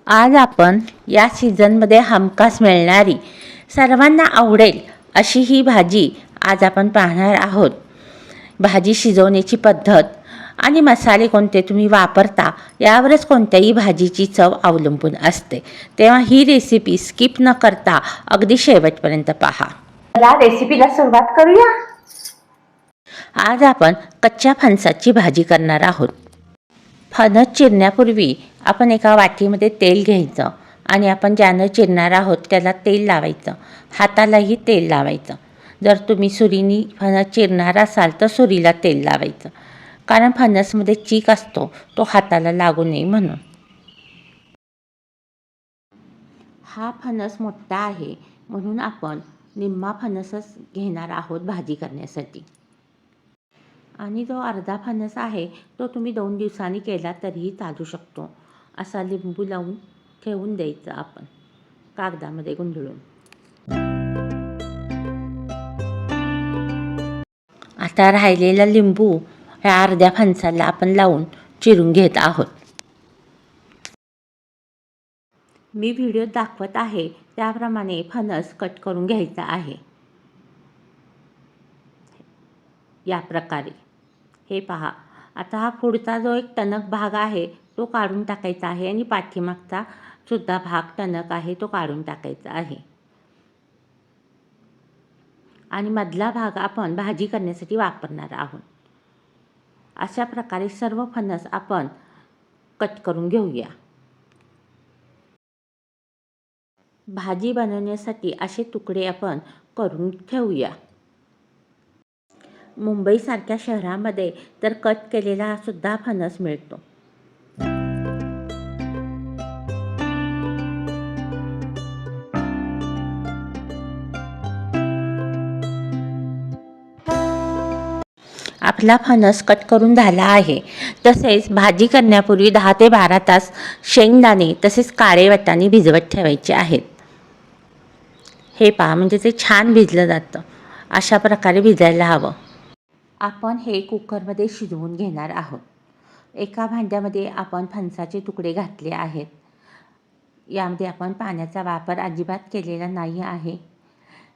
आज आपण या सीझनमध्ये हमखास मिळणारी सर्वांना आवडेल अशी ही भाजी आज आपण पाहणार आहोत। भाजी शिजवण्याची पद्धत आणि मसाले कोणते तुम्ही वापरता यावरच कोणत्याही भाजीची चव अवलंबून असते। तेव्हा ही रेसिपी स्किप न करता अगदी शेवटपर्यंत पहा। चला रेसिपीला सुरुवात करूया। आज आपण कच्च्या फणसाची भाजी करणार आहोत। फणस चिरण्यापूर्वी आपण एका वाटीमध्ये तेल घ्यायचं आणि आपण ज्यानं चिरणार आहोत त्याला तेल लावायचं, हातालाही तेल लावायचं। जर तुम्ही सुरीने फणस चिरणार असाल तर सुरीला तेल लावायचं, कारण फणसमध्ये चीक असतो तो हाताला लागू नये म्हणून। हा फणस मोठा आहे म्हणून आपण निम्मा फणसच घेणार आहोत भाजी करण्यासाठी, आणि जो अर्धा फणस आहे तो तुम्ही 2 दिवसांनी केला तरीही चालू शकतो। असा लिंबू लावून ठेवून द्यायचं आपण कागदामध्ये गुंडळून। आता राहिलेला लिंबू ह्या अर्ध्या फणसाला आपण लावून चिरून घेत आहोत। मी व्हिडिओत दाखवत आहे त्याप्रमाणे फणस कट करून घ्यायचा आहे। या प्रकारे हे पहा। आता हा पुढचा जो एक टणक भाग आहे तो काढून टाकायचा आहे आणि पाठीमागचा सुद्धा भाग टणक आहे तो काढून टाकायचा आहे, आणि मधला भाग आपण भाजी करण्यासाठी वापरणार आहोत। अशा प्रकारे सर्व फणस आपण कट करून घेऊया। भाजी बनवण्यासाठी असे तुकडे आपण करून ठेवूया। मुंबईसारख्या शहरामध्ये तर कट केलेला सुद्धा फणस मिळतो। आपला फणस कट करून झाला आहे। तसेच भाजी करण्यापूर्वी 10 ते 12 तास शेंगदाणे तसेच काळे वाटाणे भिजवत ठेवायचे आहेत। हे पहा, म्हणजे ते छान भिजलं जातं। अशा प्रकारे भिजायला हवं। आपण हे कुकरमध्ये शिजवून घेणार आहोत। एका भांड्यामध्ये आपण फणसाचे तुकडे घातले आहेत। यामध्ये आपण पाण्याचा वापर अजिबात केलेला नाही आहे।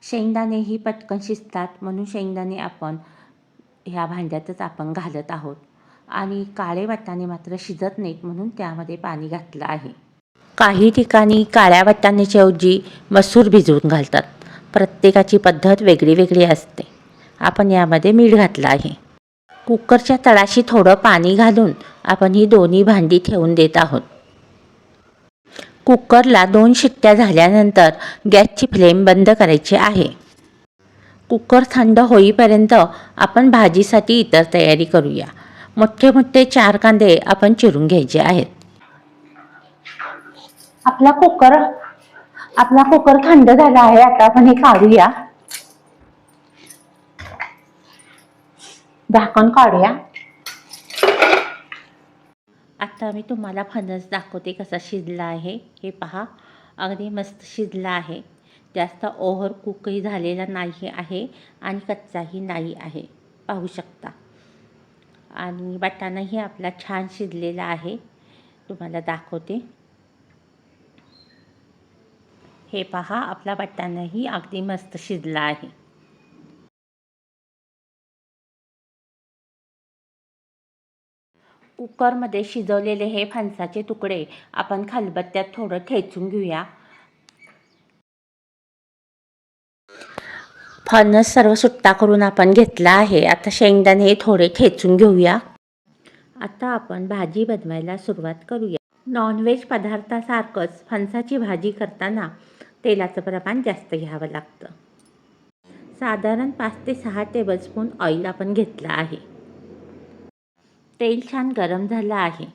शेंगदाणेही पटकन शिजतात म्हणून शेंगदाणे आपण ह्या भांड्यातच आपण घालत आहोत, आणि काळे वाटाणे मात्र शिजत नाहीत म्हणून त्यामध्ये पाणी घातलं आहे। काही ठिकाणी काळ्या वाटाण्याच्या ऐवजी मसूर भिजवून घालतात। प्रत्येकाची पद्धत वेगळी वेगळी असते। आपण यामध्ये मीठ घातलं आहे। कुकरच्या तळाशी थोडं पाणी घालून आपण ही दोन्ही भांडी ठेवून देत आहोत। कुकरला 2 शिट्ट्या झाल्यानंतर गॅसची फ्लेम बंद करायची आहे। कुकर थंड होईपर्यंत आपण भाजीसाठी इतर तयारी करूया। मोठे मोठे 4 कांदे आपण चिरून घ्यायचे आहेत। आपला कुकर थंड झाला आहे। आता आपण हे काढूया, झाकण काढूया। आता मी तुम्हाला फणस दाखवते कसा शिजला आहे। हे पहा, अगदी मस्त शिजला आहे। जास्त ओव्हर कुकही झालेला नाही आहे आणि कच्चाही नाही आहे, पाहू शकता। आणि वाटाणाही आपला छान शिजलेला आहे, तुम्हाला दाखवते। हे पहा, आपला वाटाणाही अगदी मस्त शिजला आहे। कुकरमध्ये शिजवलेले हे फणसाचे तुकडे आपण खलबत्त्यात थोडं ठेचून घेऊया। फणस सर्व सुट्टा करून आपण घेतला आहे। आता शेंगदाणे थोडे ठेचून घेऊया। आता आपण भाजी बनवायला सुरुवात करूया। नॉनव्हेज पदार्थासारखंच फणसाची भाजी करताना तेलाचं प्रमाण जास्त घ्यावं लागतं। साधारण 5 ते 6 टेबलस्पून ऑइल आपण घेतलं आहे। तेल छान गरम झालं आहे।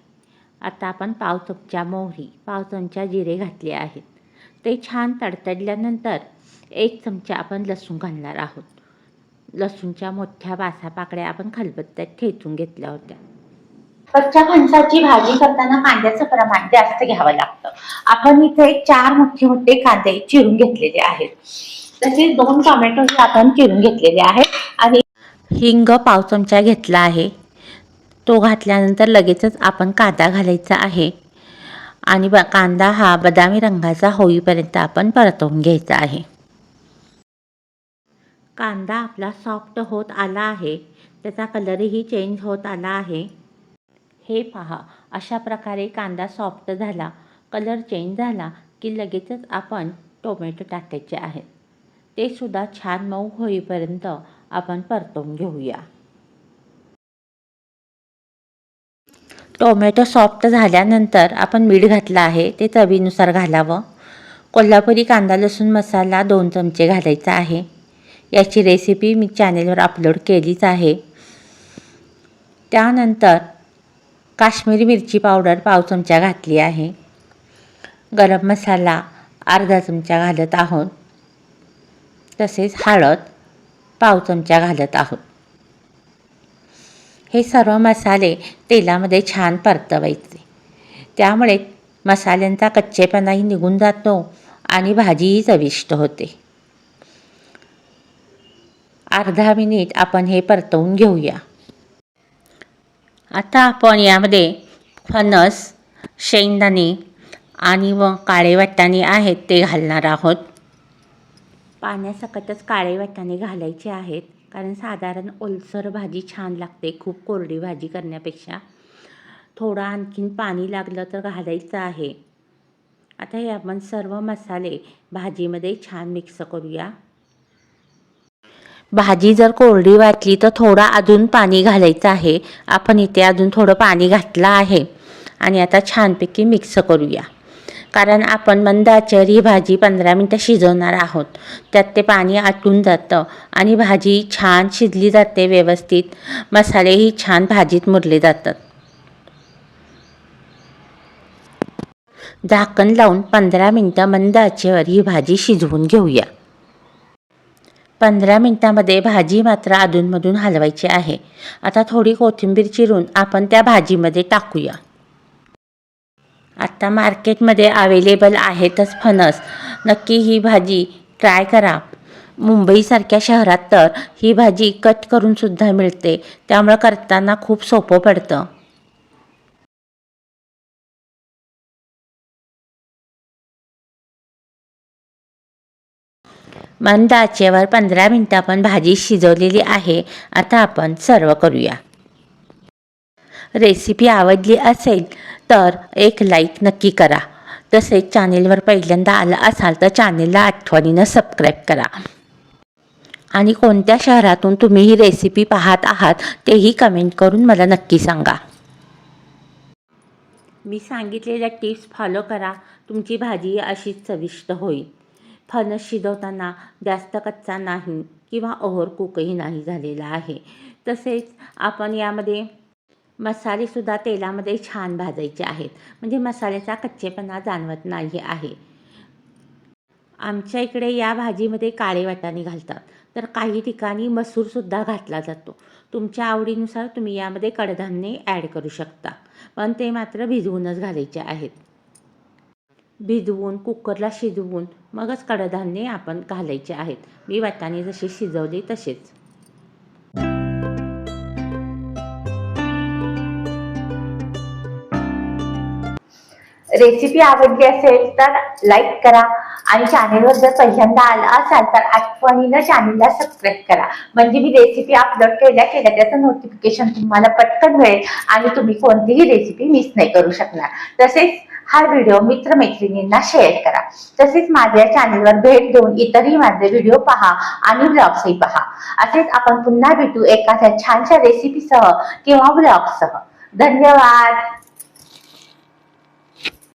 आता आपण पाव चमचा मोहरी, पाव चमचा जिरे घातले आहेत। ते छान तडतडल्यानंतर 1 चमचा आपण लसूण घालणार आहोत। लसूणच्या मोठ्या पाकळ्या आपण खलबत्त्यात ठेचून घेतल्या होत्या। कच्च्या फणसाची भाजी करताना कांद्याचं प्रमाण जास्त घ्यावं लागतं। आपण इथे 4 मोठे मोठे कांदे चिरून घेतलेले आहेत। तसेच 2 टोमॅटो आपण चिरून घेतलेले आहेत, आणि हिंग पाव चमचा घेतला आहे। तो घातल्यानंतर लगेचच आपण कांदा घालायचा आहे। आणि कांदा हा बदामी रंगाचा होईपर्यंत आपण परतवून घ्यायचा आहे. कांदा आपला सॉफ्ट होत आला आहे, त्याचा कलरही चेंज होत आला आहे. हे पहा, अशा प्रकारे कांदा सॉफ्ट झाला, कलर चेंज झाला की लगेचच आपण टोमॅटो टाकायचे आहेत. ते सुद्धा छान मऊ होईपर्यंत आपण परतवून घेऊया. टोमॅटो सॉफ्ट झाल्यानंतर आपण मीठ घातलं आहे, ते चवीनुसार घालावं. कोल्हापुरी कांदा लसूण मसाला 2 चमचे घालायचा आहे. याची रेसिपी मी चॅनेलवर अपलोड केलीच आहे. त्यानंतर काश्मीरी मिरची पावडर पाव चमचा घातली आहे. गरम मसाला अर्धा चमचा घालत आहोत. तसेच हळद पाव चमचा घालत आहोत. हे सर्व मसाले तेलामध्ये छान परतवायचे. त्यामुळे मसाल्यांचा कच्चेपणाही निघून जातो आणि भाजीही चविष्ट होते. अर्धा मिनिट आपण हे परतवून घेऊया. आता आपण यामध्ये फणस, शेंगदाणे आणि काळे वाटाणे आहेत ते घालणार आहोत. पाण्यासकटच काळे वाटाणे घालायचे आहेत, कारण साधारण ओलसर भाजी छान लागते खूप कोरडी भाजी करण्यापेक्षा. थोडं आणखीन पाणी लागलं तर घालायचं आहे. आता हे आपण सर्व मसाले भाजीमध्ये छान मिक्स करूया. भाजी जर कोरडी वाटली तर थोडं अजून पाणी घालायचं आहे. आपण इथे अजून थोडं पाणी घातलं आहे आणि आता छानपैकी मिक्स करूया. कारण आपण मंद आचेवर ही भाजी 15 मिनटं शिजवणार आहोत. त्यात ते पाणी आटून जातं आणि भाजी छान शिजली जाते व्यवस्थित. मसालेही छान भाजीत मुरले जातात. झाकण लावून 15 मिनटं मंद आचेवर ही भाजी शिजवून घेऊया. 15 मिनटामध्ये भाजी मात्र अधूनमधून हलवायची आहे. आता थोडी कोथिंबीर चिरून आपण त्या भाजीमध्ये टाकूया. आता मार्केटमध्ये अवेलेबल आहेतच फणस. नक्की ही भाजी ट्राय करा. मुंबईसारख्या शहरात तर ही भाजी कट करून सुद्धा मिळते, त्यामुळे करताना खूप सोपं पडतं. मंद आचेवर 15 मिनटं आपण भाजी शिजवलेली आहे. आता आपण सर्व करूया. रेसिपी आवडली असेल तर एक लाईक नक्की करा. तसेच चॅनेलवर पहिल्यांदा आला असाल तर चॅनेलला आठवणीनं सबस्क्राईब करा. आणि कोणत्या शहरातून तुम्ही ही रेसिपी पाहत आहात तेही कमेंट करून मला नक्की सांगा. मी सांगितलेल्या टिप्स फॉलो करा. तुमची भाजी अशीच चविष्ट होईल. फणस शिजवताना जास्त कच्चा नाही किंवा ओव्हर कुकही नाही झालेला आहे. तसेच आपण यामध्ये मसालेसुद्धा तेलामध्ये छान भाजायचे आहेत, म्हणजे मसाल्याचा कच्चेपणा जाणवत नाही आहे. आमच्या इकडे या भाजीमध्ये काळे वाटाणे घालतात, तर काही ठिकाणी मसूरसुद्धा घातला जातो. तुमच्या आवडीनुसार तुम्ही यामध्ये कडधान्ये ॲड करू शकता, पण ते मात्र भिजवूनच घालायचे आहेत. भिजवून कुकरला शिजवून मगच कडधान्ये आपण घालायचे आहेत. मी वाटाणे जसे शिजवले तसेच. रेसिपी आवडली असेल तर लाईक करा आणि चॅनेलवर जर पहिल्यांदा आला असाल तर आठवणीनं चॅनेलला सबस्क्राईब करा. म्हणजे मी रेसिपी अपलोड केल्या त्याचं नोटिफिकेशन तुम्हाला पटकन मिळेल आणि तुम्ही कोणतीही रेसिपी मिस नाही करू शकणार. तसेच हा व्हिडिओ मित्रमैत्रिणींना शेअर करा. तसेच माझ्या चॅनेलवर भेट देऊन इतरही माझे व्हिडिओ पहा आणि ब्लॉग्सही पहा. असेच आपण पुन्हा भेटू एखाद्या छानशा रेसिपीसह किंवा ब्लॉगसह. धन्यवाद.